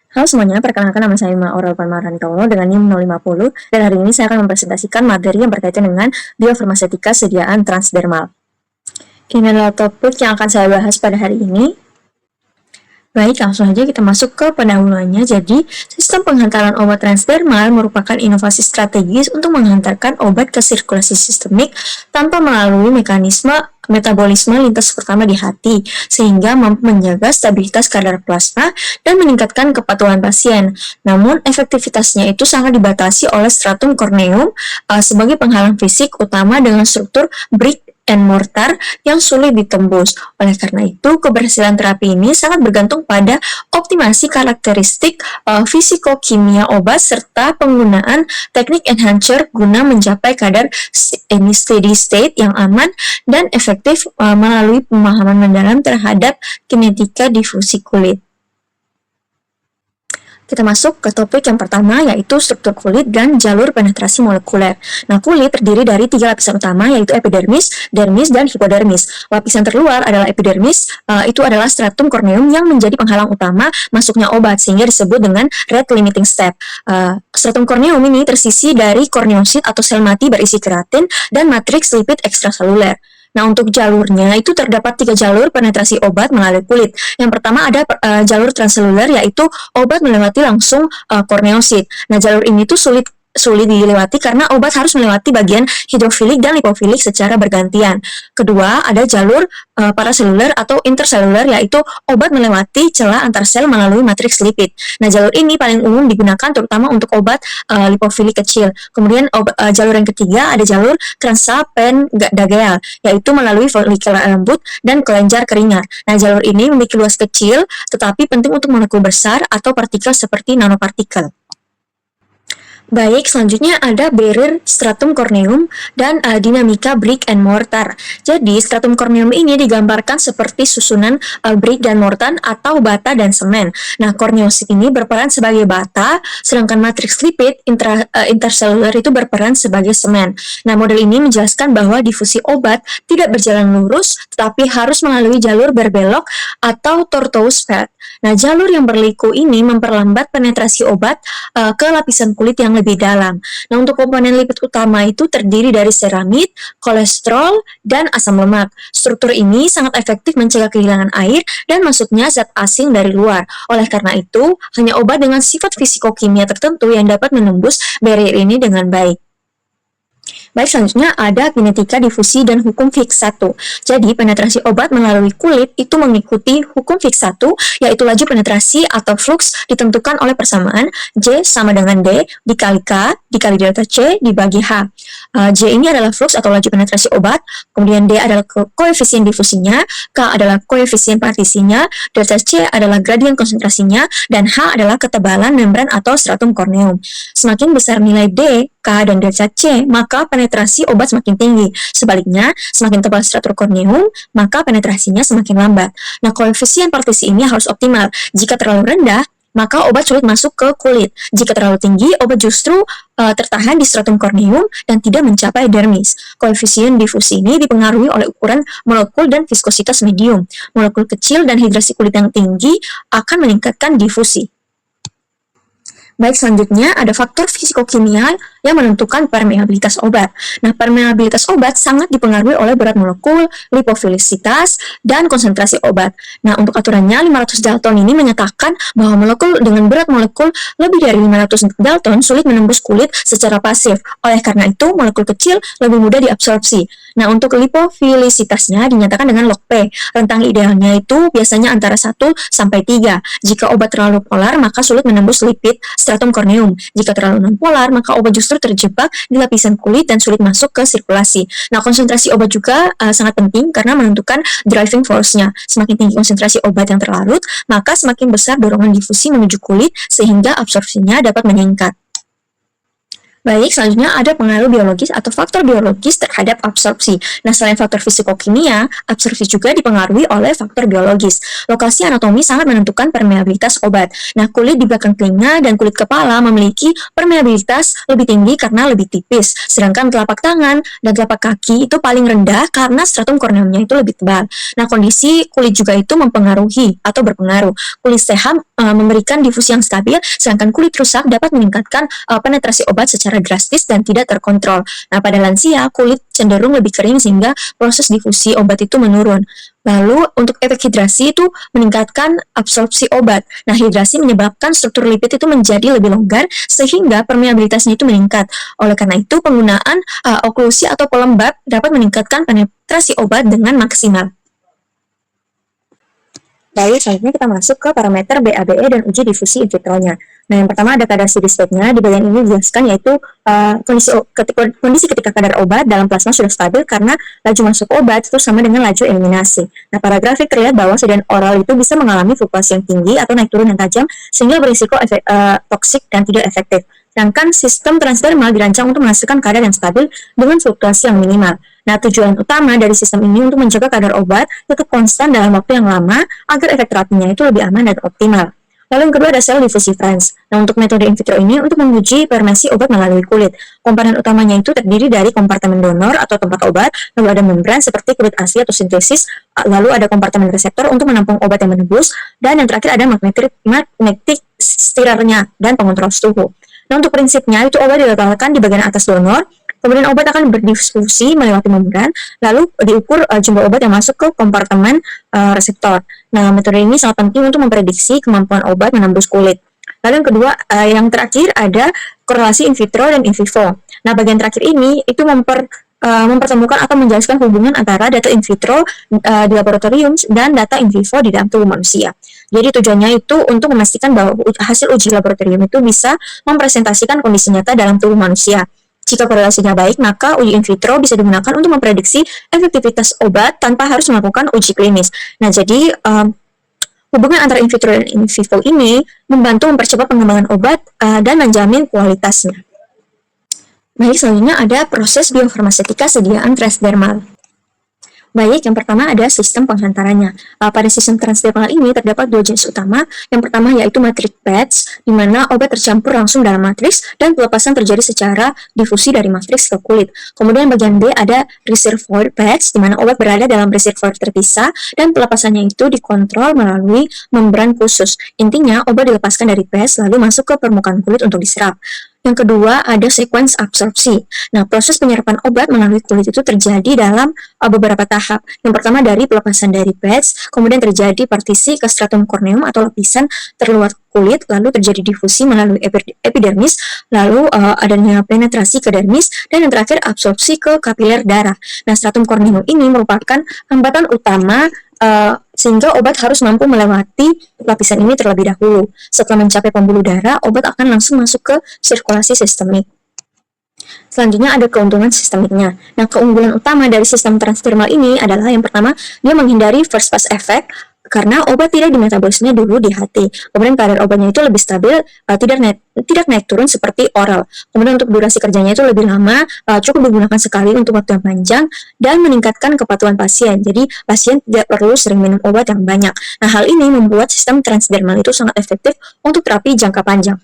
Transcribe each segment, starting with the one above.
Halo semuanya, perkenalkan nama saya Maura Panmarani Kauno dengan NIM 050 dan hari ini saya akan mempresentasikan materi yang berkaitan dengan biofarmasetika sediaan transdermal. Ini adalah topik yang akan saya bahas pada hari ini. Baik, langsung saja kita masuk ke pendahuluannya. Jadi, sistem penghantaran obat transdermal merupakan inovasi strategis untuk menghantarkan obat ke sirkulasi sistemik tanpa melalui mekanisme metabolisme lintas pertama di hati, sehingga mampu menjaga stabilitas kadar plasma dan meningkatkan kepatuhan pasien. Namun, efektivitasnya itu sangat dibatasi oleh stratum corneum sebagai penghalang fisik utama dengan struktur brick and mortar yang sulit ditembus. Oleh karena itu, keberhasilan terapi ini sangat bergantung pada optimasi karakteristik fisikokimia obat serta penggunaan teknik enhancer guna mencapai kadar steady state yang aman dan efektif melalui pemahaman mendalam terhadap kinetika difusi kulit. Kita masuk ke topik yang pertama, yaitu struktur kulit dan jalur penetrasi molekuler. Nah, kulit terdiri dari 3 lapisan utama, yaitu epidermis, dermis, dan hipodermis. Lapisan terluar adalah epidermis, itu adalah stratum corneum yang menjadi penghalang utama masuknya obat, sehingga disebut dengan rate limiting step. Stratum corneum ini tersisi dari korneosit atau sel mati berisi keratin dan matriks lipid ekstraseluler. Nah, untuk jalurnya itu terdapat 3 jalur penetrasi obat melalui kulit. Yang pertama ada jalur transseluler, yaitu obat melewati langsung korneosit. Nah, jalur ini tuh sulit dilewati karena obat harus melewati bagian hidrofilik dan lipofilik secara bergantian. Kedua, ada jalur paraseluler atau interseluler, yaitu obat melewati celah antar sel melalui matriks lipid. Nah, jalur ini paling umum digunakan terutama untuk obat lipofilik kecil. Kemudian jalur yang ketiga ada jalur transapendageal, yaitu melalui folikel rambut dan kelenjar keringat. Nah, jalur ini memiliki luas kecil tetapi penting untuk molekul besar atau partikel seperti nanopartikel. Baik, selanjutnya ada barrier stratum corneum dan dinamika brick and mortar. Jadi, stratum corneum ini digambarkan seperti susunan brick dan mortar atau bata dan semen. Nah, korneosit ini berperan sebagai bata, sedangkan matriks lipid interseluler itu berperan sebagai semen. Nah, model ini menjelaskan bahwa difusi obat tidak berjalan lurus, tetapi harus melalui jalur berbelok atau tortuous path. Nah, jalur yang berliku ini memperlambat penetrasi obat ke lapisan kulit yang lebih dalam. Nah, untuk komponen lipid utama itu terdiri dari seramid, kolesterol, dan asam lemak. Struktur ini sangat efektif mencegah kehilangan air dan masuknya zat asing dari luar. Oleh karena itu, hanya obat dengan sifat fisikokimia tertentu yang dapat menembus barrier ini dengan baik. Baik, selanjutnya ada kinetika difusi dan hukum Fick 1. Jadi, penetrasi obat melalui kulit itu mengikuti hukum Fick 1, yaitu laju penetrasi atau flux ditentukan oleh persamaan J sama dengan D dikali K dikali delta C dibagi H. J ini adalah flux atau laju penetrasi obat, kemudian D adalah koefisien difusinya, K adalah koefisien partisinya, delta C adalah gradien konsentrasinya, dan H adalah ketebalan membran atau stratum corneum. Semakin besar nilai D, K, dan delta C, maka penetrasi obat semakin tinggi. Sebaliknya, semakin tebal stratum corneum, maka penetrasinya semakin lambat. Nah, koefisien partisi ini harus optimal. Jika terlalu rendah, maka obat sulit masuk ke kulit. Jika terlalu tinggi, obat justru tertahan di stratum corneum dan tidak mencapai dermis. Koefisien difusi ini dipengaruhi oleh ukuran molekul dan viskositas medium. Molekul kecil dan hidrasi kulit yang tinggi akan meningkatkan difusi. Baik, selanjutnya ada faktor fisikokimia yang menentukan permeabilitas obat. Nah, permeabilitas obat sangat dipengaruhi oleh berat molekul, lipofilisitas, dan konsentrasi obat. Nah, untuk aturannya 500 Dalton ini menyatakan bahwa molekul dengan berat molekul lebih dari 500 Dalton sulit menembus kulit secara pasif. Oleh karena itu, molekul kecil lebih mudah diabsorpsi. Nah, untuk lipofilisitasnya dinyatakan dengan log P. Rentang idealnya itu biasanya antara 1 sampai 3. Jika obat terlalu polar, maka sulit menembus lipid stratum corneum. Jika terlalu nonpolar, maka obat justru terjebak di lapisan kulit dan sulit masuk ke sirkulasi. Nah, konsentrasi obat juga sangat penting karena menentukan driving force-nya. Semakin tinggi konsentrasi obat yang terlarut, maka semakin besar dorongan difusi menuju kulit sehingga absorpsinya dapat meningkat. Baik, selanjutnya ada pengaruh biologis atau faktor biologis terhadap absorpsi. Nah, selain faktor fisikokimia, absorpsi juga dipengaruhi oleh faktor biologis. Lokasi anatomi sangat menentukan permeabilitas obat. Nah, kulit di belakang telinga dan kulit kepala memiliki permeabilitas lebih tinggi karena lebih tipis. Sedangkan telapak tangan dan telapak kaki itu paling rendah karena stratum corneumnya itu lebih tebal. Nah, kondisi kulit juga itu mempengaruhi atau berpengaruh. Kulit memberikan difusi yang stabil, sedangkan kulit rusak dapat meningkatkan penetrasi obat secara drastis dan tidak terkontrol. Nah, pada lansia, kulit cenderung lebih kering sehingga proses difusi obat itu menurun. Lalu, untuk efek hidrasi itu meningkatkan absorpsi obat. Nah, hidrasi menyebabkan struktur lipid itu menjadi lebih longgar sehingga permeabilitasnya itu meningkat. Oleh karena itu, penggunaan oklusi atau pelembab dapat meningkatkan penetrasi obat dengan maksimal. Baik, selanjutnya kita masuk ke parameter BABE dan uji difusi in vitro-nya. Nah, yang pertama ada kadar steady state-nya. Di bagian ini dijelaskan yaitu kondisi ketika kadar obat dalam plasma sudah stabil karena laju masuk obat itu sama dengan laju eliminasi. Nah, pada grafik terlihat bahwa sedan oral itu bisa mengalami fluktuasi yang tinggi atau naik turun yang tajam sehingga berisiko toksik dan tidak efektif. Sedangkan sistem transdermal dirancang untuk menghasilkan kadar yang stabil dengan fluktuasi yang minimal. Nah, tujuan utama dari sistem ini untuk menjaga kadar obat tetap konstan dalam waktu yang lama agar efek terapinya itu lebih aman dan optimal. Lalu yang kedua ada sel diffusi France. Nah, untuk metode in vitro ini untuk menguji permeasi obat melalui kulit. Komponen utamanya itu terdiri dari kompartemen donor atau tempat obat, lalu ada membran seperti kulit asli atau sintesis, lalu ada kompartemen reseptor untuk menampung obat yang menembus, dan yang terakhir ada magnetic stirrernya dan pengontrol suhu. Nah, untuk prinsipnya itu obat diletakkan di bagian atas donor, kemudian obat akan berdifusi melewati membran, lalu diukur jumlah obat yang masuk ke kompartemen reseptor. Nah, metode ini sangat penting untuk memprediksi kemampuan obat menembus kulit. Lalu yang kedua, yang terakhir ada korelasi in vitro dan in vivo. Nah, bagian terakhir ini itu mempertemukan atau menjelaskan hubungan antara data in vitro di laboratorium dan data in vivo di dalam tubuh manusia. Jadi tujuannya itu untuk memastikan bahwa hasil uji laboratorium itu bisa mempresentasikan kondisi nyata dalam tubuh manusia. Jika korelasinya baik, maka uji in vitro bisa digunakan untuk memprediksi efektivitas obat tanpa harus melakukan uji klinis. Nah, jadi hubungan antara in vitro dan in vivo ini membantu mempercepat pengembangan obat dan menjamin kualitasnya. Baik, selanjutnya ada proses biofarmasetika sediaan transdermal. Baik, yang pertama ada sistem penghantarannya. Pada sistem transdermal ini terdapat dua jenis utama. Yang pertama yaitu matrix pads, di mana obat tercampur langsung dalam matriks dan pelepasan terjadi secara difusi dari matriks ke kulit. Kemudian bagian B ada reservoir pads, di mana obat berada dalam reservoir terpisah dan pelepasannya itu dikontrol melalui membran khusus. Intinya, obat dilepaskan dari pads lalu masuk ke permukaan kulit untuk diserap. Yang kedua, ada sequence absorpsi. Nah, proses penyerapan obat melalui kulit itu terjadi dalam beberapa tahap. Yang pertama dari pelepasan dari pads, kemudian terjadi partisi ke stratum corneum atau lapisan terluar kulit, lalu terjadi difusi melalui epidermis, lalu adanya penetrasi ke dermis, dan yang terakhir absorpsi ke kapiler darah. Nah, stratum corneum ini merupakan hambatan utama sehingga obat harus mampu melewati lapisan ini terlebih dahulu. Setelah mencapai pembuluh darah, obat akan langsung masuk ke sirkulasi sistemik. Selanjutnya ada keuntungan sistemiknya. Nah, keunggulan utama dari sistem transdermal ini adalah yang pertama, dia menghindari first pass effect karena obat tidak dimetabolisme dulu di hati. Kemudian kadar obatnya itu lebih stabil, tidak naik turun seperti oral. Kemudian untuk durasi kerjanya itu lebih lama, cukup digunakan sekali untuk waktu yang panjang, dan meningkatkan kepatuhan pasien. Jadi pasien tidak perlu sering minum obat yang banyak. Nah, hal ini membuat sistem transdermal itu sangat efektif untuk terapi jangka panjang.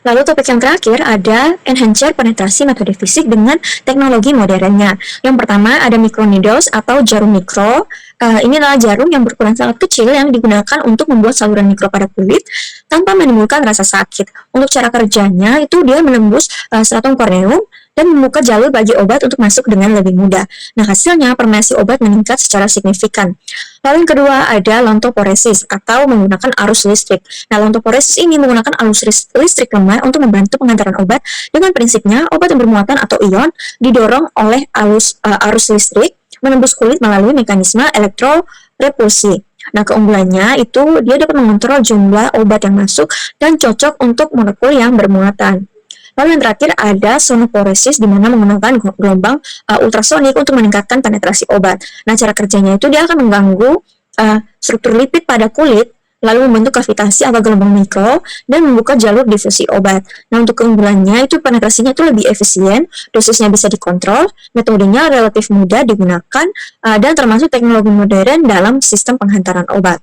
Lalu topik yang terakhir ada enhancer penetrasi metode fisik dengan teknologi modernnya. Yang pertama ada microneedles atau jarum mikro. Ini adalah jarum yang berukuran sangat kecil yang digunakan untuk membuat saluran mikro pada kulit tanpa menimbulkan rasa sakit. Untuk cara kerjanya itu dia menembus stratum corneum dan membuka jalur bagi obat untuk masuk dengan lebih mudah. Nah, hasilnya permeasi obat meningkat secara signifikan. Lalu yang kedua ada lontoporesis atau menggunakan arus listrik. Nah, lontoporesis ini menggunakan arus listrik lemah untuk membantu pengantaran obat. Dengan prinsipnya, obat yang bermuatan atau ion didorong oleh arus listrik menembus kulit melalui mekanisme elektrorepulsi. Nah, keunggulannya itu dia dapat mengontrol jumlah obat yang masuk dan cocok untuk molekul yang bermuatan. Lalu yang terakhir ada sonoporesis, di mana menggunakan gelombang ultrasonik untuk meningkatkan penetrasi obat. Nah, cara kerjanya itu dia akan mengganggu struktur lipid pada kulit, lalu membentuk kavitasi atau gelombang mikro, dan membuka jalur difusi obat. Nah, untuk keunggulannya itu penetrasinya itu lebih efisien, dosisnya bisa dikontrol, metodenya relatif mudah digunakan, dan termasuk teknologi modern dalam sistem penghantaran obat.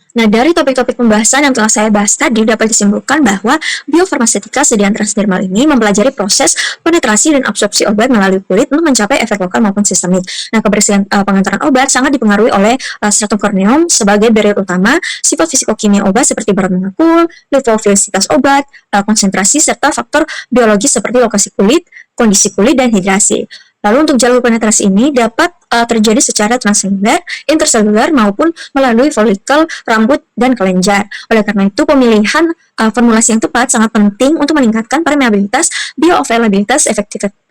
Nah, dari topik-topik pembahasan yang telah saya bahas tadi dapat disimpulkan bahwa biofarmasetika sediaan transdermal ini mempelajari proses penetrasi dan absorpsi obat melalui kulit untuk mencapai efek lokal maupun sistemik. Nah, kebersihan pengantaran obat sangat dipengaruhi oleh stratum corneum sebagai barrier utama, sifat fisikokimia obat seperti berat molekul, lipofilisitas obat, konsentrasi, serta faktor biologis seperti lokasi kulit, kondisi kulit, dan hidrasi. Lalu untuk jalur penetrasi ini dapat terjadi secara transseluler, interseluler, maupun melalui folikel, rambut, dan kelenjar. Oleh karena itu, pemilihan formulasi yang tepat sangat penting untuk meningkatkan permeabilitas, bioavailabilitas,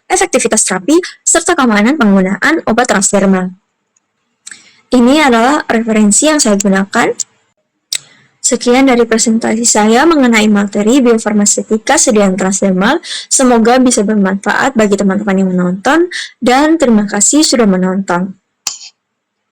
efektivitas terapi, serta keamanan penggunaan obat transdermal. Ini adalah referensi yang saya gunakan. Sekian dari presentasi saya mengenai materi biofarmasetika sediaan transdermal. Semoga bisa bermanfaat bagi teman-teman yang menonton, dan terima kasih sudah menonton.